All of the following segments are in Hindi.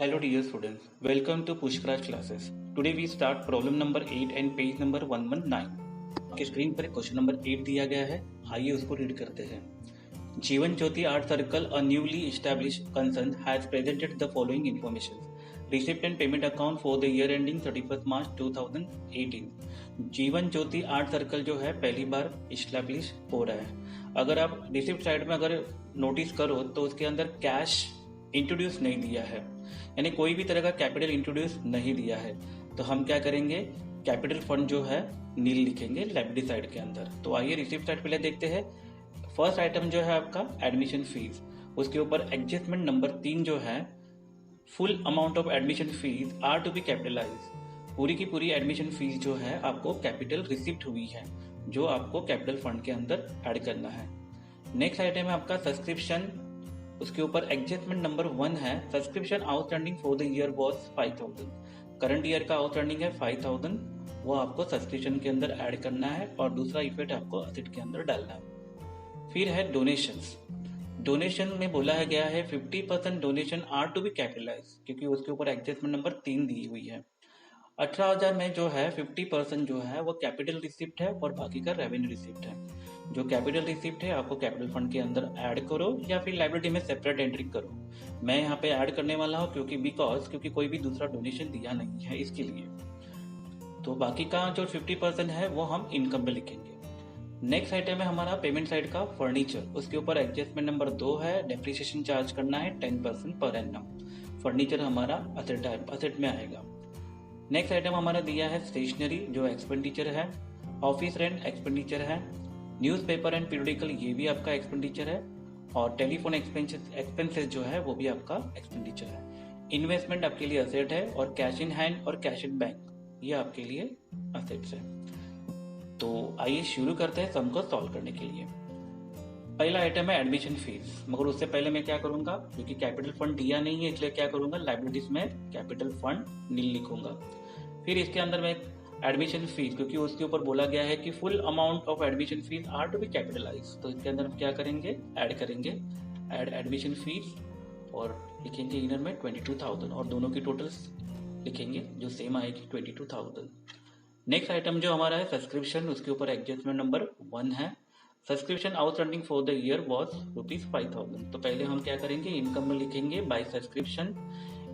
Hello dear students, welcome to Pushkaraj classes. Today we start problem number 8 and page number 119. आपके स्क्रीन पर क्वेश्चन नंबर 8 दिया गया है, आइए उसको रीड करते हैं। Jeevan Jyoti art circle, a newly established concern, has presented the following information. Receipt and payment account for the year ending 31st March 2018. जीवन ज्योति आर्ट सर्कल जो है पहली बार इस्टेब्लिश हो रहा है। अगर आप रिसिप्ट साइड में अगर नोटिस करो तो उसके अंदर कैश इंट्रोड्यूस नहीं दिया है, यानी कोई भी तरह का कैपिटल इंट्रोड्यूस नहीं दिया है। तो हम क्या करेंगे, कैपिटल फंड जो है नील लिखेंगे लाइबिलिटी साइड के अंदर। तो आइए रिसिप्ट साइड पहले देखते हैं। फर्स्ट आइटम जो है आपका एडमिशन फीस, उसके ऊपर एडजस्टमेंट नंबर 3 जो है full amount of admission fees are to be capitalize. पूरी की पूरी एडमिशन फीस जो है आपको कैपिटल रिसिप्ट हुई है, जो आपको कैपिटल फंड के अंदर ऐड करना है। नेक्स्ट आइटम है आपका सब्सक्रिप्शन, उसके ऊपर एडजस्टमेंट नंबर 1 है subscription outstanding for the year was 5000। Current year का आउटस्टैंडिंग है 5000, वो आपको सब्सक्रिप्शन के अंदर ऐड करना है और दूसरा इफेक्ट आपको असेट के अंदर डालना है। फिर है डोनेशंस। डोनेशन में बोला है गया है 50% donation are to be capitalize, क्योंकि उसके ऊपर एडजस्टमेंट नंबर 3 दी हुई है। 18,000 में जो है 50% जो है वो कैपिटल रिसिप्ट है और बाकी का रेवेन्यू रिसिप्ट है। जो कैपिटल रिसिप्ट है आपको कैपिटल फंड के अंदर ऐड करो या फिर लाइबिलिटी में सेपरेट एंट्री करो। मैं यहाँ पे ऐड करने वाला हूँ क्योंकि कोई भी दूसरा डोनेशन दिया नहीं है इसके लिए। तो बाकी का जो 50% है वो हम इनकम में लिखेंगे। नेक्स्ट आइटम है हमारा पेमेंट साइड का फर्नीचर, उसके ऊपर एडजस्टमेंट नंबर 2 है डेप्रिसिएशन चार्ज करना है 10% पर एनम। फर्नीचर हमारा असेट में आएगा। नेक्स्ट आइटम हमारा दिया है स्टेशनरी, जो एक्सपेंडिचर है। ऑफिस रेंट एक्सपेंडिचर है। न्यूज़पेपर एंड पीरियडिकल ये भी आपका एक्सपेंडिचर है। और टेलीफोन एक्सपेंसेस जो है वो भी आपका एक्सपेंडिचर है। इन्वेस्टमेंट आपके लिए असेट है और कैश इन हैंड और कैश इन बैंक ये आपके लिए असेट्स है। तो आइए शुरू करते हैं सम को सॉल्व करने के लिए। पहला आइटम है एडमिशन फीस, मगर उससे पहले मैं क्या करूंगा, क्योंकि कैपिटल फंड दिया नहीं है इसलिए क्या करूंगा, लाइबिलिटीज में कैपिटल फंड नील लिखूंगा। फिर इसके अंदर मैं एडमिशन फीस, क्योंकि उसके ऊपर बोला गया है कि full amount of admission fees are to be capitalize, तो इसके अंदर हम क्या करेंगे, ऐड करेंगे एड एडमिशन फीस और लिखेंगे इनर में 22,000 और दोनों की टोटल्स लिखेंगे जो सेम आएगी 22,000। नेक्स्ट आइटम जो हमारा है सब्सक्रिप्शन, उसके ऊपर एडजस्टमेंट नंबर 1 है subscription outstanding for the year was ₹5,000। तो पहले हम क्या करेंगे, इनकम में लिखेंगे बाय सब्सक्रिप्शन,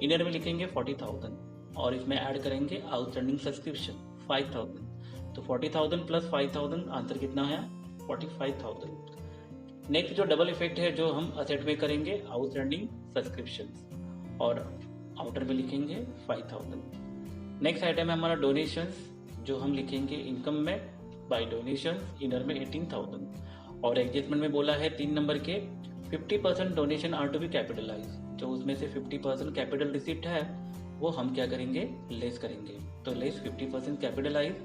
इनर में लिखेंगे 40,000 और इसमें ऐड करेंगे आउटस्टैंडिंग सब्सक्रिप्शन 5,000। तो 40,000 प्लस 5,000 आंसर कितना है, 45,000। नेक्स्ट जो डबल इफेक्ट है जो हम असेट में करेंगे आउटस्टैंडिंग सब्सक्रिप्शन और आउटर में लिखेंगे 5,000। नेक्स्ट आइटम है हमारा डोनेशंस, जो हम लिखेंगे इनकम में बाय डोनेशन, इनर में 18,000 और एडजस्टमेंट में बोला है 3 नंबर के 50% donation are to be capitalize, जो उसमें से 50% कैपिटल रिसिप्ट है वो हम क्या करेंगे, लेस करेंगे। तो लेस 50% कैपिटलाइज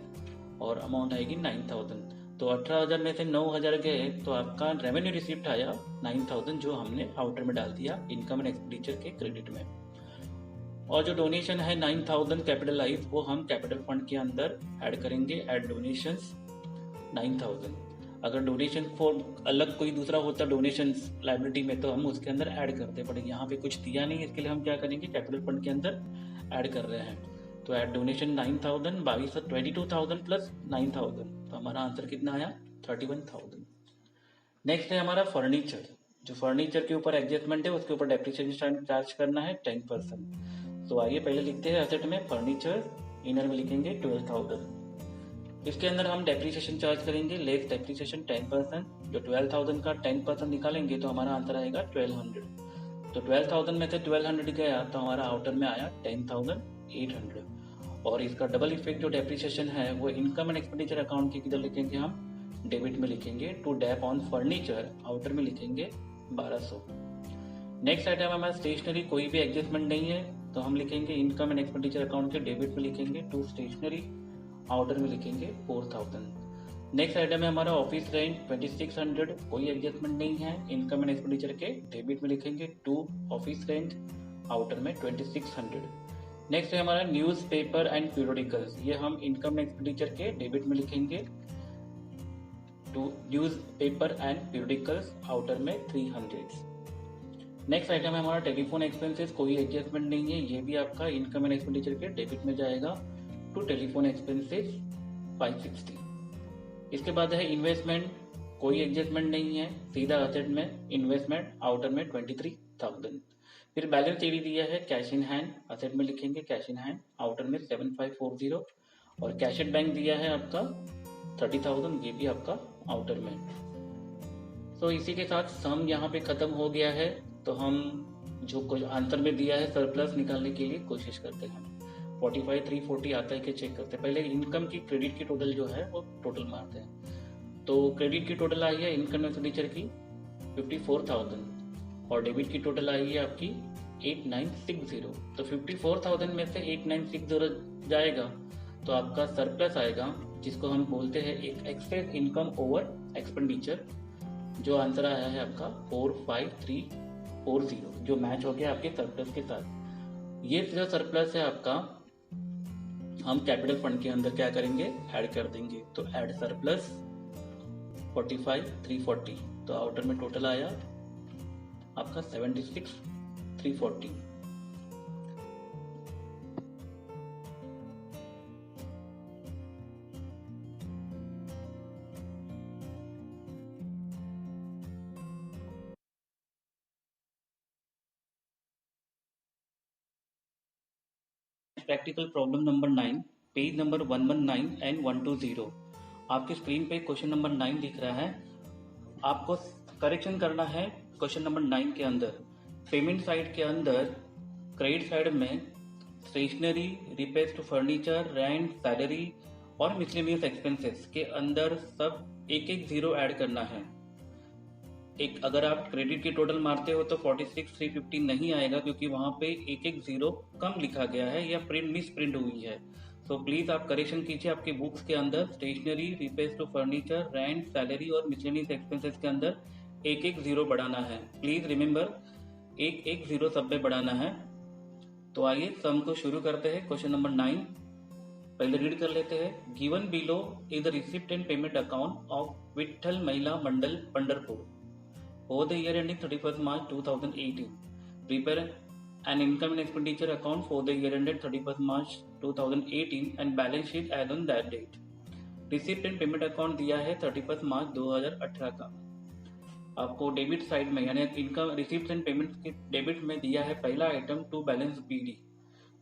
और अमाउंट आएगी 9,000। तो 18,000 में से 9,000 गए तो आपका रेवेन्यू रिसिप्ट आया 9,000, जो हमने आउटर में डाल दिया इनकम एंड एक्सपेंडिचर के क्रेडिट में। और जो डोनेशन है 9,000 कैपिटलाइज वो हम कैपिटल फंड के अंदर ऐड करेंगे, ऐड डोनेशंस 9,000। अगर डोनेशन फॉर अलग कोई दूसरा होता डोनेशन लाइबिलिटी में तो हम उसके अंदर ऐड करते, बट यहाँ पे कुछ दिया नहीं, इसके लिए हम क्या करेंगे, कैपिटल फंड के अंदर ऐड कर रहे हैं। तो ऐड डोनेशन 9,000 22,000 प्लस 9,000, तो हमारा आंसर कितना आया, 31,000। नेक्स्ट है हमारा फर्नीचर, जो फर्नीचर के ऊपर एडजस्टमेंट है उसके ऊपर डेप्रिसिएशन चार्ज करना है 10%। तो आइए पहले लिखते हैं असेट में फर्नीचर, इनर में लिखेंगे 12,000। इसके अंदर हम डेप्रिसिएशन चार्ज करेंगे लेस डेप्रिसिएशन 10%, जो 12,000 का 10% निकालेंगे तो हमारा आंसर आएगा 1,200। तो 12,000 में से 1,200 गया तो हमारा आउटर में आया 10,800। और इसका डबल इफेक्ट जो डेप्रिसिएशन है वो इनकम एंड एक्सपेंडिचर अकाउंट के किधर लिखेंगे, हम डेबिट में लिखेंगे to dep on furniture, outer में लिखेंगे 1,200। नेक्स्ट आइटम हमारा स्टेशनरी, कोई भी एडजस्टमेंट नहीं है तो हम लिखेंगे इनकम एंड एक्सपेंडिचर अकाउंट के डेबिट में लिखेंगे टू स्टेशनरी, आउटर में लिखेंगे 4,000। नेक्स्ट आइटम है हमारा ऑफिस रेंट 2600, कोई एडजस्टमेंट नहीं है, इनकम एंड एक्सपेंडिचर के डेबिट में लिखेंगे टू ऑफिस रेंट, आउटर में 2600। नेक्स्ट है हमारा न्यूज पेपर एंड पीरियडिकल्स, ये हम इनकम एंड एक्सपेंडिचर के डेबिट में लिखेंगे to newspaper and periodicals, outer में 300। नेक्स्ट आइटम है हमारा टेलीफोन एक्सपेंसेस, कोई एडजस्टमेंट नहीं है, ये भी आपका इनकम एंड एक्सपेंडिचर के डेबिट में जाएगा टू टेलीफोन एक्सपेंसेस 560। इसके बाद है इन्वेस्टमेंट, कोई एडजस्टमेंट नहीं है, सीधा असेट में इन्वेस्टमेंट, आउटर में 23,000। फिर बैलेंस शीट दिया है कैश इन हैंड, असेट में लिखेंगे कैश इन हैंड, आउटर में 7540, और कैश एट बैंक दिया है आपका 30,000, ये भी आपका आउटर में। तो इसी के साथ सम यहाँ पे खत्म हो गया है। तो हम जो कुछ आंसर में दिया है सरप्लस निकालने के लिए कोशिश करते हैं। 45,340 आता है कि चेक करते हैं। पहले इनकम की क्रेडिट की टोटल जो है वो टोटल मारते हैं। तो क्रेडिट की टोटल आई है इनकम एक्सपेंडिचर की 54,000 और डेबिट की टोटल आई है आपकी 8960। तो 54,000 में से 8960 जाएगा तो आपका सरप्लस आएगा, जिसको हम बोलते हैं एक एक्सेस इनकम ओवर एक्सपेंडिचर, जो आंसर आया है आपका 45340, जो मैच हो गया आपके सरप्लस के साथ। ये जो सरप्लस है आपका हम कैपिटल फंड के अंदर क्या करेंगे, ऐड कर देंगे। तो ऐड सरप्लस 45,340, तो आउटर में टोटल आया आपका 76,340। Practical problem number 9, page number 119 and 120। आपके स्क्रीन पे क्वेश्चन नंबर 9 दिख रहा है। आपको करेक्शन करना है क्वेश्चन नंबर 9 के अंदर। पेमेंट साइड के अंदर क्रेडिट साइड में stationery, repairs to furniture, rent, salary और मिसलेनियस एक्सपेंसेस के अंदर सब एक एक जीरो ऐड करना है। एक अगर आप क्रेडिट की टोटल मारते हो तो 46,350 नहीं आएगा, क्योंकि वहां पे एक एक जीरो कम लिखा गया है या प्रिंट मिस प्रिंट हुई है। तो प्लीज आप करेक्शन कीजिए आपके बुक्स के अंदर। Stationery, repairs to furniture, rent, salary और मिसलेनियस एक्सपेंसेस के अंदर एक एक जीरो बढ़ाना है। प्लीज रिमेम्बर, एक एक जीरो सब में बढ़ाना है। तो आइए सम को शुरू करते हैं। क्वेश्चन नंबर 9 पहले रीड कर लेते हैं। Given below is the receipt and payment account of Vitthal Mahila Mandal Pandharpur for the year ending 31st March 2018. Prepare an income and expenditure account for the year ended 31st March 2018 and balance sheet as on that date. Receipt and payment account दिया है 31 मार्च 2018 का। आपको डेबिट साइड में यानी इनकम रिसिप्ट एंड पेमेंट के डेबिट में दिया है पहला आइटम टू बैलेंस बीडी,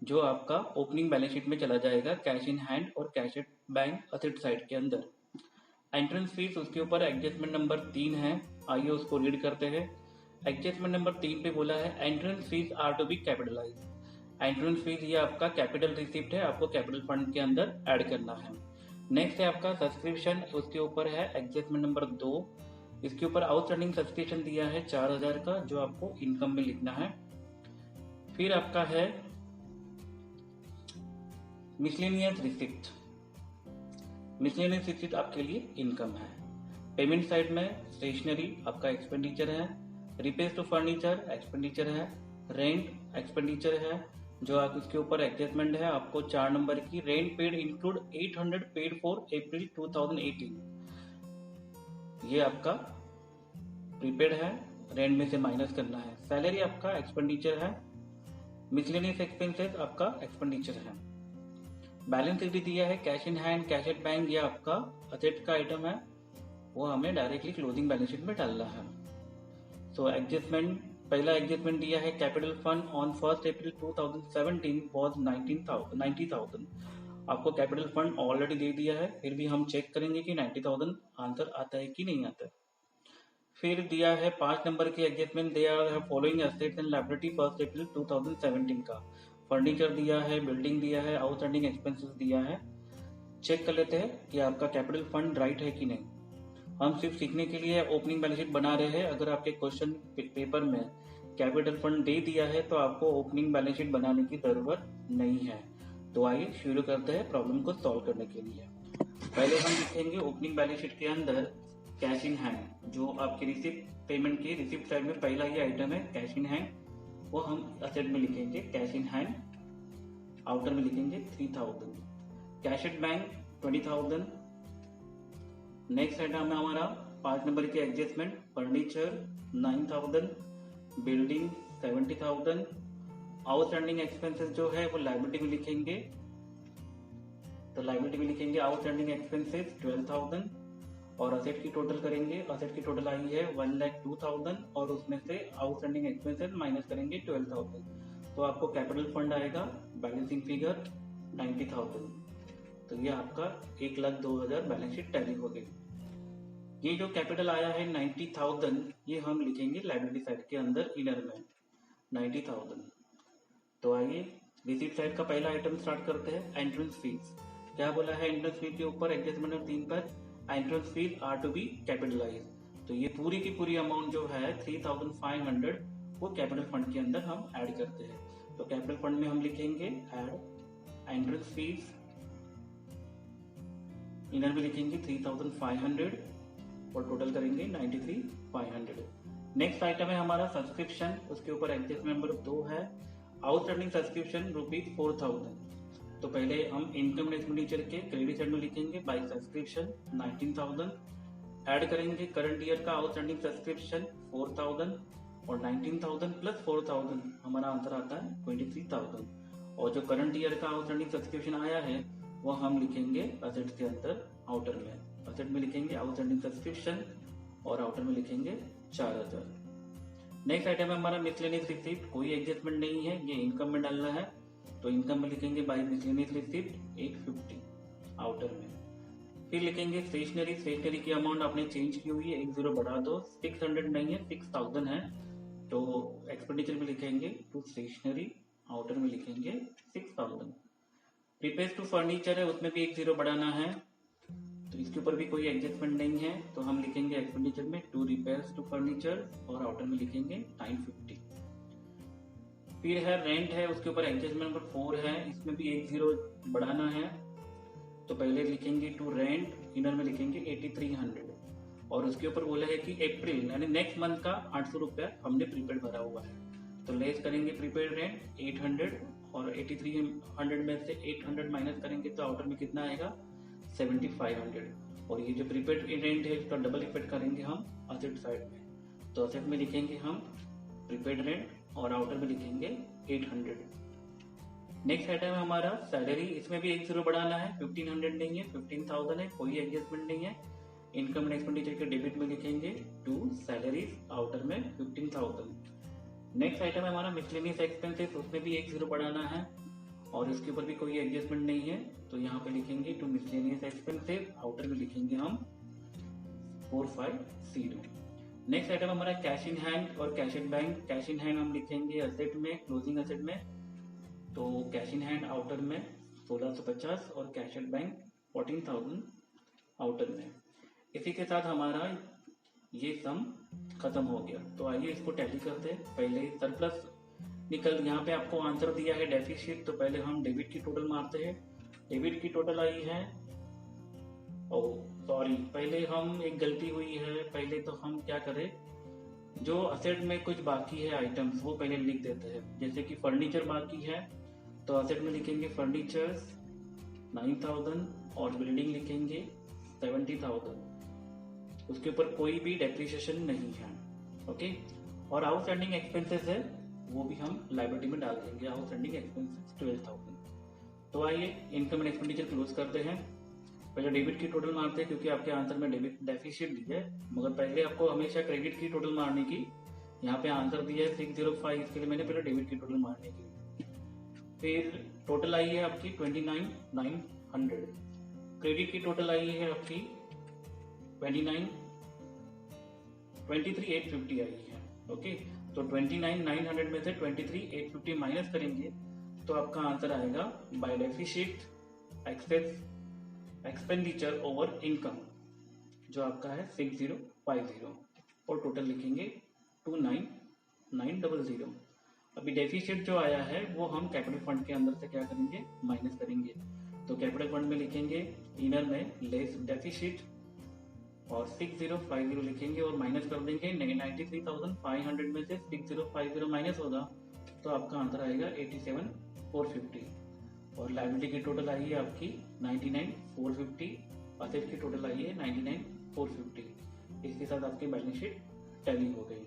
जो आपका ओपनिंग बैलेंस शीट में चला जाएगा कैश इन हैंड और cash at bank asset side के अंदर। एंट्रेंस फीस उसके ऊपर एडजस्टमेंट नंबर 3 है, आइए उसको रीड करते हैं। एडजस्टमेंट नंबर 3 पे बोला है entrance fees are to be capitalize. Entrance fees ये आपका कैपिटल रिसिप्ट है, आपको कैपिटल फंड के अंदर ऐड करना है। नेक्स्ट है आपका सब्सक्रिप्शन, उसके ऊपर है एडजस्टमेंट नंबर 2। इसके ऊपर आउटस्टैंडिंग सब्सक्रिप्शन दिया है 4,000 का, जो आपको इनकम में लिखना है। फिर आपका है मिसलेनियस रिसिप्ट। मिसलेनियस रिसिप्ट आपके लिए इनकम है। पेमेंट साइड में स्टेशनरी आपका एक्सपेंडिचर है, रिपेयर्स टू फर्नीचर एक्सपेंडिचर है, रेंट एक्सपेंडिचर है, जो आप इसके ऊपर एडजस्टमेंट है आपको 4 नंबर की। Rent paid include 800 paid for अप्रैल 2018, ये आपका प्रीपेड है, रेंट में से माइनस करना है। सैलरी आपका एक्सपेंडिचर है, मिसलेनियस एक्सपेंसेस आपका एक्सपेंडिचर है। बैलेंस शीट दिया है cash in hand, cash at bank, ये आपका असेट का आइटम है, वो हमें डायरेक्टली क्लोजिंग बैलेंस शीट में डालना है। सो एडजस्टमेंट, पहला एडजस्टमेंट दिया है capital fund on 1 April 2017 was 90,000। आपको कैपिटल फंड ऑलरेडी दे दिया है, फिर भी हम चेक करेंगे कि 90,000 आंसर आता है कि नहीं आता है। फिर दिया है 5 नंबर की एडजस्टमेंट, दिया है फॉलोइंग एसेट्स एंड लायबिलिटी 1 अप्रैल 2017 का। फर्नीचर दिया है, बिल्डिंग दिया है, आउटस्टैंडिंग एक्सपेंसेस दिया है। चेक कर लेते हैं कि आपका कैपिटल फंड राइट है कि नहीं। हम सिर्फ सीखने के लिए ओपनिंग बैलेंस शीट बना रहे हैं। अगर आपके क्वेश्चन पेपर में कैपिटल फंड दे दिया है तो आपको ओपनिंग बैलेंस शीट बनाने की जरूरत नहीं है। तो आइए शुरू करते हैं प्रॉब्लम को सॉल्व करने के लिए। पहले हम लिखेंगे ओपनिंग बैलेंस शीट के अंदर कैश इन हैंड, जो आपके रिसिप्ट पेमेंट की रिसिप्ट साइड में पहला ही आइटम है कैश इन हैंड, वो हम असेट में लिखेंगे कैश इन हैंड, आउटर में लिखेंगे 3,000। Cash at bank 20,000। Next item है हमारा 5 नंबर की adjustment, furniture 9,000, building 70,000, outstanding expenses जो है वो लायबिलिटी में लिखेंगे, तो लायबिलिटी में लिखेंगे आउटस्टैंडिंग एक्सपेंसेस 12,000 और असेट की टोटल करेंगे, असेट की टोटल आई है 1,02,000 और उसमें से आउटस्टैंडिंग एक्सपेंसेस माइनस करेंगे 12,000, तो आपको कैपिटल फंड आएगा बैलेंसिंग फिगर 90,000। तो ये आपका 1,02,000 बैलेंस शीट टैली हो गई। ये जो कैपिटल आया है 90,000 ये हम लिखेंगे लायबिलिटी साइड के अंदर इनर में 90,000। तो आइए रिसीट साइड का पहला आइटम स्टार्ट करते हैं, एंट्रेंस फीस। क्या बोला है एंट्रेंस फीस के ऊपर एडजस्टमेंट नंबर 3 पर, entrance fees are to be capitalize. तो ये पूरी की पूरी अमाउंट जो है 3,500 वो कैपिटल फंड के अंदर हम ऐड करते हैं। तो कैपिटल फंड में हम लिखेंगे ऐड एंट्रेंस फीस, इनर में लिखेंगे 3,500 और टोटल करेंगे 93,500। नेक्स्ट आइटम है हमारा सब्सक्रिप्शन, उसके ऊपर एडजस्टमेंट नंबर 2 है, आउटस्टैंडिंग सब्सक्रिप्शन ₹4,000। तो पहले हम इनकम एंड एक्सपेंडिचर के क्रेडिट साइड में लिखेंगे बाय सब्सक्रिप्शन 19,000, ऐड करेंगे करंट ईयर का आउटस्टैंडिंग सब्सक्रिप्शन 4,000 और 19,000 प्लस 4,000 हमारा आंसर आता है 23,000। और जो करंट ईयर का आउटस्टैंडिंग सब्सक्रिप्शन आया है वो हम लिखेंगे असेट के अंदर आउटर में, असेट में लिखेंगे आउटस्टैंडिंग सब्सक्रिप्शन और आउटर में लिखेंगे 4,000। नेक्स्ट आइटम है हमारा मिसलेनियस रिसीप्ट, कोई एडजस्टमेंट नहीं है, ये इनकम में डालना है, तो इनकम में लिखेंगे बाय मिसलेनियस रिसीप्ट 850 आउटर में। फिर लिखेंगे स्टेशनरी, स्टेशनरी की अमाउंट आपने चेंज की हुई है, 10 बढ़ा दो, 600 नहीं है 6,000 है, तो एक्सपेंडिचर में लिखेंगे टू स्टेशनरी, आउटर में लिखेंगे 6,000। रिपेयर्स टू फर्नीचर है, उसमें भी 10 बढ़ाना है, तो इसके ऊपर भी कोई एडजस्टमेंट नहीं है, तो हम लिखेंगे एक्सपेंडिचर में टू रिपेयर्स टू फर्नीचर और आउटर में लिखेंगे 950। फिर है रेंट है, उसके ऊपर एडजस्टमेंट नंबर 4 है, इसमें भी 10 बढ़ाना है, तो पहले लिखेंगे टू रेंट, इनर में लिखेंगे 8,300 और उसके ऊपर बोला है कि अप्रैल यानी नेक्स्ट मंथ का 800 रुपया हमने प्रीपेड भरा हुआ है, तो लेस करेंगे प्रीपेड रेंट 800 और 8,300 में से 800 माइनस करेंगे तो आउटर में कितना आएगा 7,500। और ये जो प्रीपेड रेंट है इसका डबल इफेक्ट करेंगे हम असेट साइड में, तो असेट में लिखेंगे हम प्रीपेड रेंट और आउटर में लिखेंगे 800। नेक्स्ट आइटम है हमारा सैलरी, इसमें भी 10 बढ़ाना है, 1,500 नहीं है 15,000 है, कोई एडजस्टमेंट नहीं है। इनकम एंड एक्सपेंडिचर के डेबिट में लिखेंगे टू सैलरीज, आउटर में 15,000। नेक्स्ट आइटम है हमारा मिसलेनियस एक्सपेंसेस, उसमें भी 10 बढ़ाना है और इसके ऊपर भी कोई एडजस्टमेंट नहीं है, तो यहाँ पे लिखेंगे टू मिसलेनियस एक्सपेंसेस, आउटर में लिखेंगे हम 450। नेक्स्ट आइटम हमारा कैश इन हैंड और cash in bank. Cash in hand हम लिखेंगे असेट में, क्लोजिंग असेट में, तो कैश इन हैंड आउटर में 1,650 और कैश इन बैंक 14,000 आउटर में। इसी के साथ हमारा ये सम खत्म हो गया, तो आइए इसको टैली करते हैं। पहले सरप्लस निकल, यहाँ पे आपको आंसर दिया है डेफिसिट, तो पहले हम डेबिट की टोटल मारते हैं। डेबिट की टोटल आई है, सॉरी पहले हम एक गलती हुई है, पहले तो हम क्या करें, जो असेट में कुछ बाकी है आइटम्स वो पहले लिख देते हैं। जैसे कि फर्नीचर बाकी है तो असेट में लिखेंगे फर्नीचर्स 9,000 और बिल्डिंग लिखेंगे 70,000, उसके ऊपर कोई भी डेप्रिसिएशन नहीं है, ओके। और आउटस्टैंडिंग एक्सपेंसेस है वो भी हम लायबिलिटी में डाल देंगे, आउटस्टैंडिंग एक्सपेंसेस 12,000। तो आइए इनकम एंड एक्सपेंडिचर क्लोज करते हैं। पहले डेबिट की टोटल मारते हैं क्योंकि आपके आंसर में डेबिट डेफिसिट दी है, मगर पहले आपको हमेशा क्रेडिट की टोटल मारने की, यहाँ पे आंसर दिया है 605, इसके लिए मैंने पहले डेबिट की टोटल मारने की। फिर टोटल आई है आपकी 29,900, क्रेडिट की टोटल आई है आपकी 23,850 आई है, ओके। तो 29,900 में से 23,850 माइनस करेंगे तो आपका आंसर आएगा by deficit expenditure over income, जो आपका है 6050 और टोटल लिखेंगे 29,900। अभी डेफिसिट जो आया है वो हम कैपिटल फंड के अंदर से क्या करेंगे, माइनस करेंगे, तो कैपिटल फंड में लिखेंगे इनर में लेस डेफिसिट और 6050 लिखेंगे और माइनस कर देंगे 93,500 में से 6050 माइनस होगा तो आपका आंसर आएगा 87,450। और लायबिलिटी की टोटल आई है आपकी 99,450, असेट की टोटल आई है 99,450। इसके साथ आपकी बैलेंस शीट टैली हो गई।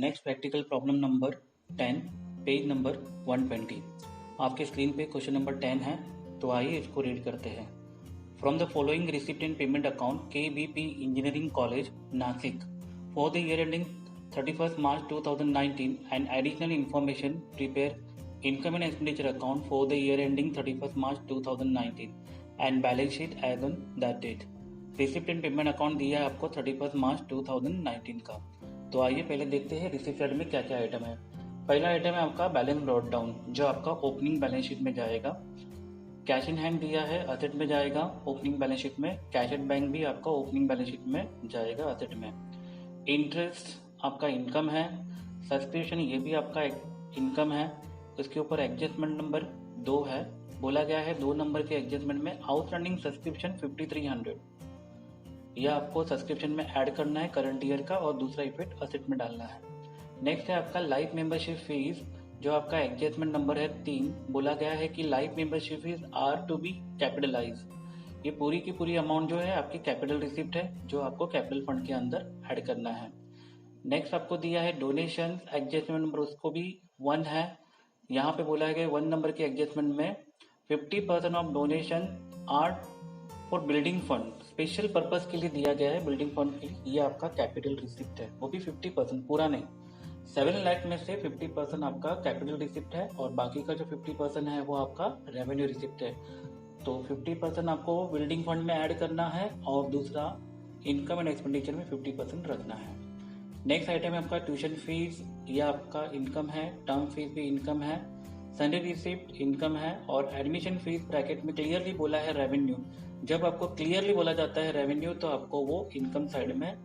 Next practical problem number 10, page number 120। आपके स्क्रीन पे क्वेश्चन नंबर 10 है, तो आइए इसको रीड करते हैं। From the following receipt and payment account KVP engineering college Nashik for the year ending 31st March 2019 and additional information prepare income and expenditure account for the year ending 31st March 2019 and balance sheet as on that date। Receipt and payment account दिया है आपको 31 मार्च 2019 का। तो आइए पहले देखते हैं रिसिप्ट साइड में क्या क्या आइटम है। पहला आइटम है आपका बैलेंस ब्रॉट डाउन, जो आपका ओपनिंग बैलेंस शीट में जाएगा। कैश इन हैंड दिया है, असेट में जाएगा ओपनिंग बैलेंस शीट में। कैश एट बैंक भी आपका ओपनिंग बैलेंस शीट में जाएगा असेट में। इंटरेस्ट आपका इनकम है। सब्सक्रिप्शन ये भी आपका इनकम है। उसके ऊपर एडजस्टमेंट नंबर 2 है। बोला गया है 2 नंबर के एडजस्टमेंट में आउटस्टैंडिंग सब्सक्रिप्शन 5300, यह आपको सब्सक्रिप्शन में ऐड करना है करंट ईयर का, और दूसरा इफेक्ट असेट में डालना है। नेक्स्ट है आपका लाइफ मेंबरशिप फीस, जो आपका एडजस्टमेंट नंबर है 3। बोला गया है कि life membership fees are to be capitalize. ये पूरी की पूरी अमाउंट जो है आपकी कैपिटल रिसिप्ट है, जो आपको कैपिटल फंड के अंदर ऐड करना है। नेक्स्ट आपको दिया है डोनेशन, एडजस्टमेंट नंबर उसको भी 1 है। यहाँ पे बोला है कि 1 नंबर के एडजस्टमेंट में 50% of donation are for building fund, special purpose के लिए दिया गया है बिल्डिंग फंड के लिए। ये आपका कैपिटल रिसिप्ट है, वो भी 50%, पूरा नहीं। 7 लाख में से 50% आपका कैपिटल रिसिप्ट है, और बाकी का जो 50% है वो आपका रेवेन्यू रिसिप्ट है। तो 50% आपको बिल्डिंग फंड में ऐड करना है, और दूसरा इनकम एंड एक्सपेंडिचर में 50% रखना है। नेक्स्ट आइटम है आपका ट्यूशन फीस, ये आपका इनकम है। टर्म फीस भी इनकम है। सैलरी रिसिप्ट इनकम है, और एडमिशन फीस ब्रैकेट में क्लियरली बोला है रेवेन्यू। जब आपको क्लियरली बोला जाता है रेवेन्यू, तो आपको वो इनकम साइड में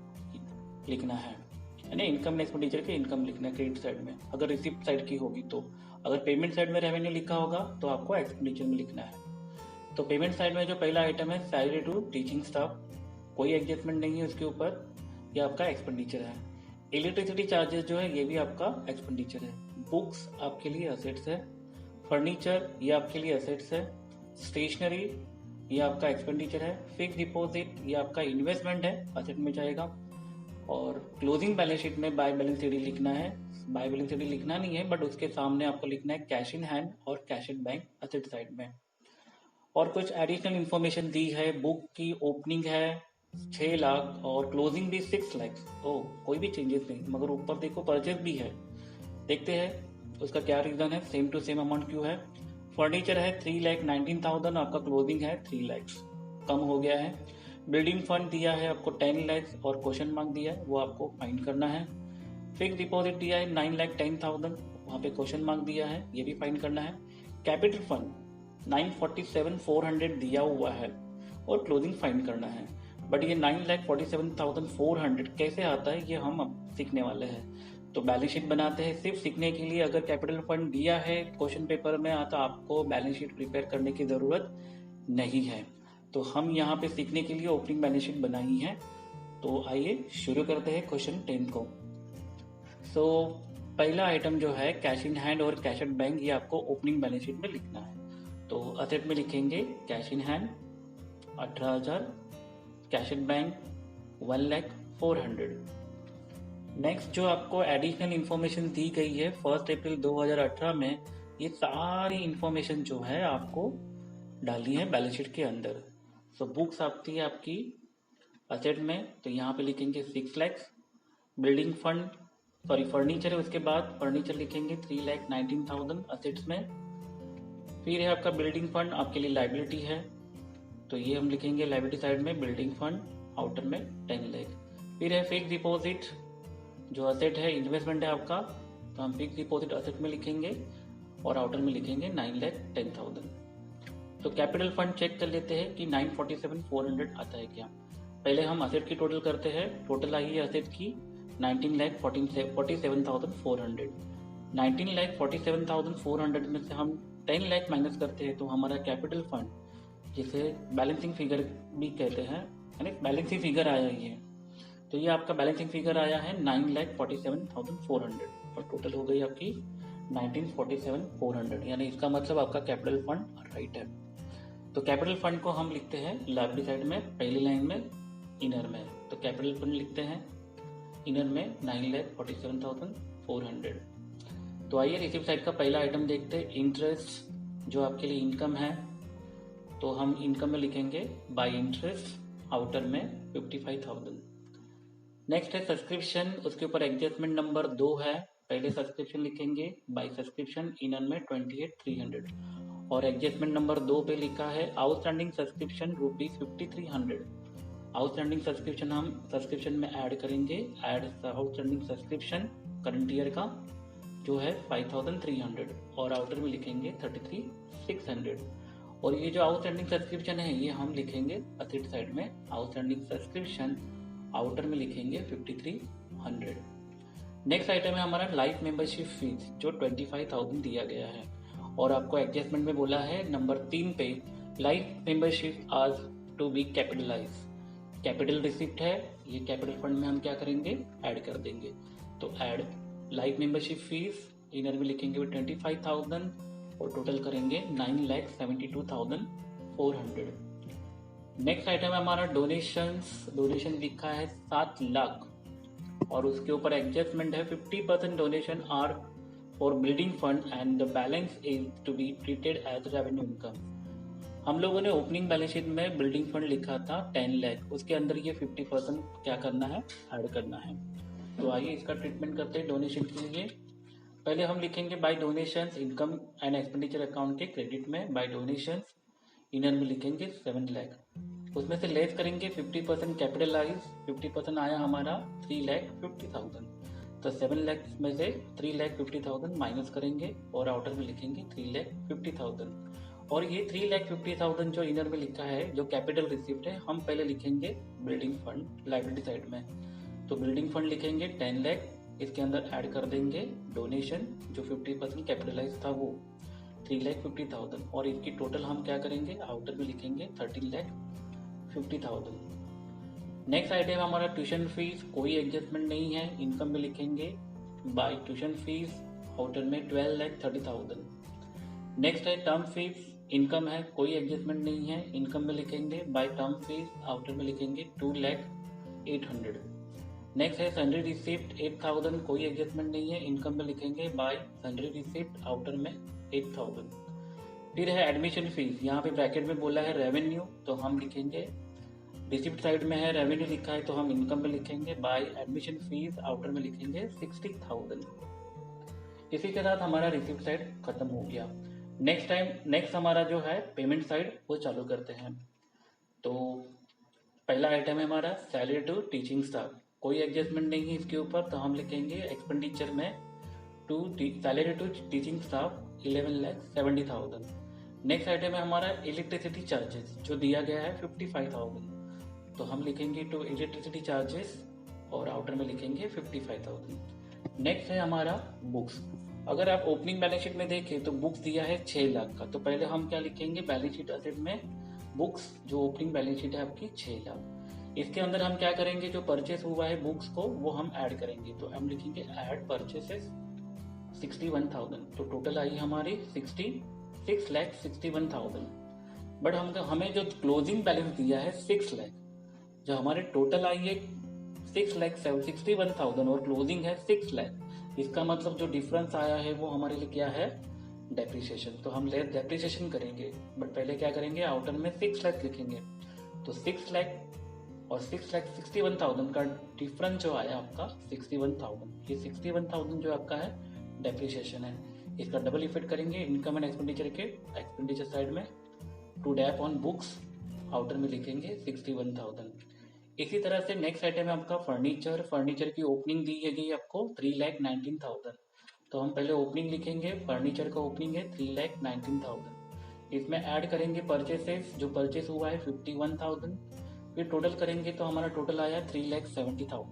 लिखना है, यानी इनकम एंड एक्सपेंडिचर के इनकम लिखना है क्रेडिट साइड में, अगर रिसिप्ट साइड की होगी तो। अगर पेमेंट साइड में रेवेन्यू लिखा होगा तो आपको एक्सपेंडिचर में लिखना है। तो पेमेंट साइड में जो पहला आइटम है सैलरी टू टीचिंग स्टाफ, कोई एडजस्टमेंट नहीं है उसके ऊपर, ये आपका एक्सपेंडिचर है। इलेक्ट्रिसिटी चार्जेस जो है ये भी आपका एक्सपेंडिचर है। बुक्स आपके लिए असेट्स है। फर्नीचर ये आपके लिए असेट्स है। स्टेशनरी ये आपका एक्सपेंडिचर है। फिक्स डिपॉजिट ये आपका इन्वेस्टमेंट है, असेट में जाएगा। और क्लोजिंग बैलेंस शीट में बाय बैलेंस शीट लिखना है। बाय बैलेंस शीट लिखना नहीं है, बट उसके सामने आपको लिखना है कैश इन हैंड और cash at bank asset side में। और कुछ एडिशनल इन्फॉर्मेशन दी है। बुक की ओपनिंग है 6 लाख और क्लोजिंग भी 6 लाख। ओ कोई भी चेंजेस नहीं, मगर ऊपर देखो परचेज भी है। देखते हैं उसका क्या रीजन है, सेम टू सेम अमाउंट क्यों है। फर्नीचर है 3,19,000, आपका क्लोजिंग है 3 लाख, कम हो गया है। बिल्डिंग फंड दिया है आपको 10 लाख और क्वेश्चन मार्क दिया है, वो आपको फाइंड करना है। फिक्स डिपॉजिट दिया है 9,10,000, वहाँ पे क्वेश्चन मार्क दिया है, ये भी फाइंड करना है। कैपिटल फंड 947,400 दिया हुआ है और क्लोजिंग फाइंड करना है। बट ये 9,47,400 कैसे आता है, ये हम अब सीखने वाले हैं। तो बैलेंस शीट बनाते हैं सिर्फ सीखने के लिए। अगर कैपिटल फंड दिया है क्वेश्चन पेपर में, तो आपको बैलेंस शीट प्रिपेयर करने की जरूरत नहीं है। तो हम यहाँ पे सीखने के लिए ओपनिंग बैलेंस शीट बनाई है। तो आइए शुरू करते हैं क्वेश्चन 10 को। सो पहला आइटम जो है कैश इन हैंड और कैश एट बैंक, ये आपको ओपनिंग बैलेंस शीट में लिखना है। तो असेट में लिखेंगे cash in hand 18,000, cash at bank 1,04,000। Next जो आपको एडिशनल इन्फॉर्मेशन दी गई है 1 अप्रैल 2018 में, ये सारी इन्फॉर्मेशन जो है आपको डाली है बैलेंस शीट के अंदर। सो बुक्स आती है आपकी असेट में, तो यहाँ पे लिखेंगे 6 लाख। बिल्डिंग फंड फर्नीचर है, उसके बाद फर्नीचर लिखेंगे 3,19,000 असेट्स में। फिर है आपका बिल्डिंग फंड, आपके लिए लाइबिलिटी है, तो ये हम लिखेंगे लाइबिलिटी साइड में बिल्डिंग फंड, आउटर में 10 लाख। फिर है फिक्स डिपॉजिट, जो असेट है इन्वेस्टमेंट है आपका, तो हम फिक्स डिपॉजिट असेट में लिखेंगे और आउटर में लिखेंगे 9,10,000। तो कैपिटल फंड चेक कर लेते हैं कि 947,400 आता है क्या। पहले हम असेट की टोटल करते हैं। टोटल आई है असेट की 19,47,400। 19,47,400 में से हम 10 लाख माइनस करते हैं, तो हमारा कैपिटल फंड, जिसे बैलेंसिंग फिगर भी कहते हैं, यानी बैलेंसिंग फिगर आया ही है। तो ये आपका बैलेंसिंग फिगर आया है 9,47,400, और टोटल हो गई आपकी 19,47,400, यानी इसका मतलब आपका कैपिटल फंड राइट है। तो कैपिटल फंड को हम लिखते हैं लाइबिलिटी साइड में, पहली लाइन में इनर में। तो कैपिटल फंड लिखते हैं इनर में 9,47,400 400। तो आइए रिसिप्ट साइड का पहला आइटम देखते हैं, इंटरेस्ट जो आपके लिए इनकम है। तो हम इनकम में लिखेंगे बाय इंटरेस्ट, आउटर में 55,000। नेक्स्ट है सब्सक्रिप्शन, उसके ऊपर एडजस्टमेंट नंबर 2 है, पहले सब्सक्रिप्शन लिखेंगे बाय सब्सक्रिप्शन, इनर में 28,300 और एडजस्टमेंट नंबर 2 पे लिखा है आउटस्टैंडिंग सब्सक्रिप्शन ₹5300। आउटस्टैंडिंग सब्सक्रिप्शन हम सब्सक्रिप्शन में ऐड करेंगे, add outstanding subscription current year का जो है 5300 और आउटर में लिखेंगे 33,600। और ये जो आउटस्टैंडिंग सब्सक्रिप्शन है ये हम लिखेंगे असेट साइड में, आउटस्टैंडिंग सब्सक्रिप्शन आउटर में लिखेंगे 5300। नेक्स्ट आइटम है हमारा लाइफ मेंबरशिप फीस जो 25,000 दिया गया है और आपको एडजस्टमेंट में बोला है नंबर 3 पे लाइफ मेंबरशिप आज to be capitalize. Capital receipt है, ये कैपिटल फंड में हम क्या करेंगे, ऐड कर देंगे। तो add life membership fees, inner में लिखेंगे 25,000 और टोटल करेंगे 9,72,400। नेक्स्ट आइटम है हमारा डोनेशंस, डोनेशन लिखा है 7 लाख और उसके ऊपर एडजस्टमेंट है 50% donation are for building fund and the balance is to be treated as revenue income. हम लोगों ने ओपनिंग बैलेंस शीट में बिल्डिंग फंड लिखा था 10 लाख, उसके अंदर ये 50% क्या करना है, ऐड करना है। तो आइए इसका ट्रीटमेंट करते हैं डोनेशन के लिए। पहले हम लिखेंगे by donations income and expenditure account के क्रेडिट में बाय डोनेशंस, इनर में लिखेंगे 7 लाख, उसमें से लेस करेंगे 50% कैपिटलाइज, 50% आया हमारा 3,50,000। तो 7 लाख में से 3,50,000 माइनस करेंगे और आउटर में लिखेंगे 3,50,000। और ये 3,50,000 जो इनर में लिखा है जो कैपिटल रिसिप्ट है हम पहले लिखेंगे बिल्डिंग फंड लाइबिलिटी साइड में। तो बिल्डिंग फंड लिखेंगे 10 लाख, इसके अंदर ऐड कर देंगे डोनेशन जो 50% कैपिटलाइज था वो 3,50,000 और इसकी टोटल हम क्या करेंगे, आउटर में लिखेंगे 13,50,000। नेक्स्ट आइटम हमारा ट्यूशन फीस, कोई एडजस्टमेंट नहीं है, इनकम में लिखेंगे बाय ट्यूशन फीस, आउटर में 12,30,000। नेक्स्ट है टर्म फीस, इनकम है, कोई एडजस्टमेंट नहीं है, इनकम में लिखेंगे बाय टर्म फीस, आउटर में लिखेंगे 2,08,000। नेक्स्ट है सैलरी रिसिप्ट 8,000, कोई एडजस्टमेंट नहीं है, इनकम में लिखेंगे बाय सैलरी रिसिप्ट, आउटर में 8,000। फिर है एडमिशन फीस, यहाँ पे ब्रैकेट में बोला है रेवेन्यू, तो हम लिखेंगे रिसिप्ट साइड में है रेवेन्यू लिखा है तो हम इनकम में लिखेंगे बाय एडमिशन फीस, आउटर में लिखेंगे 60,000। इसी के साथ हमारा रिसिप्ट साइड खत्म हो गया। नेक्स्ट हमारा जो है पेमेंट साइड वो चालू करते हैं। तो पहला आइटम है हमारा सैलरी टू टीचिंग स्टाफ, कोई एडजस्टमेंट नहीं है इसके ऊपर, तो हम लिखेंगे एक्सपेंडिचर में salary to teaching staff 11,70,000। Next item है हमारा इलेक्ट्रिसिटी चार्जेस जो दिया गया है 55,000, तो हम लिखेंगे टू इलेक्ट्रिसिटी चार्जेस और आउटर में लिखेंगे 55,000। नेक्स्ट है हमारा बुक्स, अगर आप ओपनिंग बैलेंस शीट में देखें तो बुक्स दिया है 6 लाख का, तो पहले हम क्या लिखेंगे बैलेंस शीट असेट में बुक्स जो ओपनिंग बैलेंस शीट है आपकी 6 लाख, इसके अंदर हम क्या करेंगे जो परचेस हुआ है बुक्स को वो हम ऐड करेंगे, तो हम लिखेंगे ऐड परचेसेस 61,000, तो टोटल आई हमारी 6,61,000। बट हमें जो क्लोजिंग बैलेंस दिया है 6 लाख, जो हमारे टोटल आई है 6,61,000 और क्लोजिंग है 6 लाख, इसका मतलब जो डिफरेंस आया है वो हमारे लिए क्या है, डेप्रिसिएशन। तो हम लेस डेप्रिसिएशन करेंगे, बट पहले क्या करेंगे आउटर में 6 लाख लिखेंगे, तो 6 लाख और 6,61,000 का डिफरेंस जो आया आपका 61,000, ये 61,000 जो आपका है डेप्रिसिएशन है, इसका डबल इफेक्ट करेंगे इनकम एंड एक्सपेंडिचर के एक्सपेंडिचर साइड में to dep on books, outer में लिखेंगे 61,000। इसी तरह से नेक्स्ट आइटम है आपका फर्नीचर की ओपनिंग दी है गई आपको 3,19,000, तो हम पहले ओपनिंग लिखेंगे, फर्नीचर का ओपनिंग है 3,19,000, इसमें ऐड करेंगे परचेसेस जो परचेस हुआ है 51,000, फिर टोटल करेंगे तो हमारा टोटल आया 3,70,000।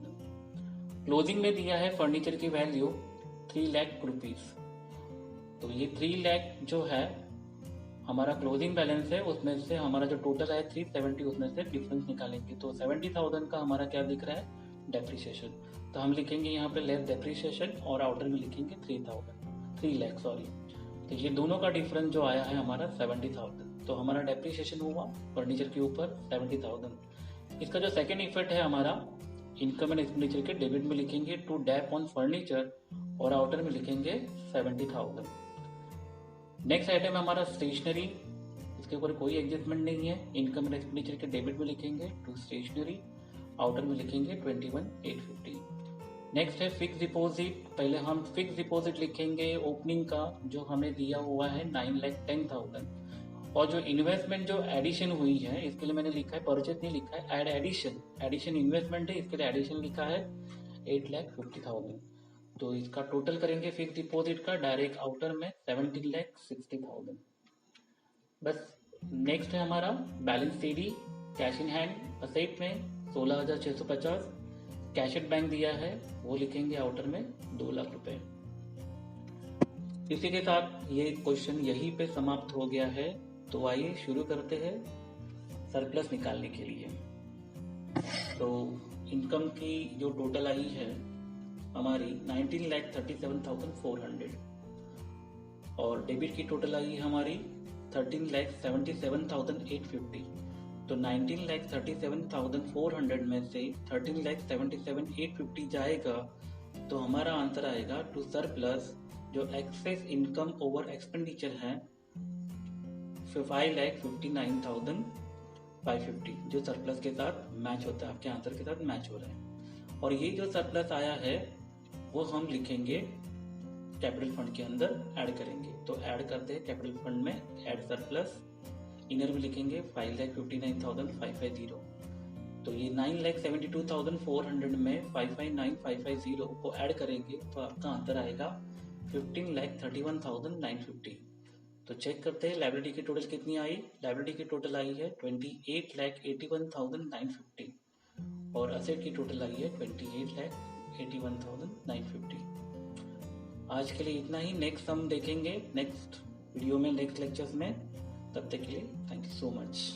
क्लोजिंग में दिया है फर्नीचर की वैल्यू 3 लाख रुपीज, तो ये 3 लाख जो है हमारा क्लोजिंग बैलेंस है, उसमें से हमारा जो टोटल है 370, उसमें से डिफरेंस निकालेंगे, तो 70,000 का हमारा क्या दिख रहा है, डेप्रिसिएशन, तो हम लिखेंगे यहाँ पे लेस डेप्रिसिएशन और आउटर में लिखेंगे 3 लाख सॉरी। तो ये दोनों का डिफरेंस जो आया है हमारा 70,000, तो हमारा डेप्रिसिएशन हुआ फर्नीचर के ऊपर 70,000। इसका जो सेकेंड इफेक्ट है हमारा इनकम एंड एक्सपेंडिचर के डेबिट में लिखेंगे टू डैप ऑन फर्नीचर और आउटर में लिखेंगे 70,000। नेक्स्ट आइटम है हमारा स्टेशनरी, इसके ऊपर कोई एडजस्टमेंट नहीं है। इनकम एंड एक्सपेंडिचर के डेबिट में लिखेंगे टू स्टेशनरी, आउटर में लिखेंगे 21,850। नेक्स्ट है फिक्स डिपॉजिट। पहले हम फिक्स डिपॉजिट लिखेंगे ओपनिंग का जो हमें दिया हुआ है 9,10,000, और जो इन्वेस्टमेंट जो एडिशन हुई है इसके लिए मैंने लिखा है, परचेज नहीं लिखा है, एडिशन इन्वेस्टमेंट है, इसके लिए एडिशन लिखा है 8,50,000। तो इसका टोटल करेंगे फिक्स डिपॉजिट का डायरेक्ट आउटर में 17,60,000 बस। नेक्स्ट है हमारा balance CD, cash in hand asset में 16,650, कैश एट बैंक दिया है वो लिखेंगे आउटर में 2 लाख रुपए। इसी के साथ ये क्वेश्चन यहीं पे समाप्त हो गया है। तो आइए शुरू करते हैं सरप्लस निकालने के लिए। तो इनकम की जो टोटल आई है हमारी 19,37,400 और डेबिट की टोटल आई है हमारी 13,77,850। तो 19,37,400 में से 13,77,850 जाएगा तो हमारा आंसर आएगा टू सरप्लस जो एक्सेस इनकम ओवर एक्सपेंडिचर है 5,59,550 जो सरप्लस के साथ मैच होता है, आपके आंसर के साथ मैच हो रहा है। और ये जो सरप्लस आया है वो हम लिखेंगे कैपिटल फंड के अंदर ऐड करेंगे। तो ऐड करते हैं कैपिटल फंड में, ऐड सरप्लस, इनर में लिखेंगे 5,59,550। तो ये 9,72,400 में 559,550 को ऐड करेंगे तो आपका आंसर आएगा 15,31,950। तो चेक करते हैं लाइबिलिटी की टोटल कितनी आई। लाइबिलिटी की टोटल आई है 28,81,950 और असेट की टोटल आई है 28,81,950। आज के लिए इतना ही। नेक्स्ट हम देखेंगे नेक्स्ट वीडियो में, नेक्स्ट लेक्चर्स में। तब तक के लिए थैंक यू सो मच।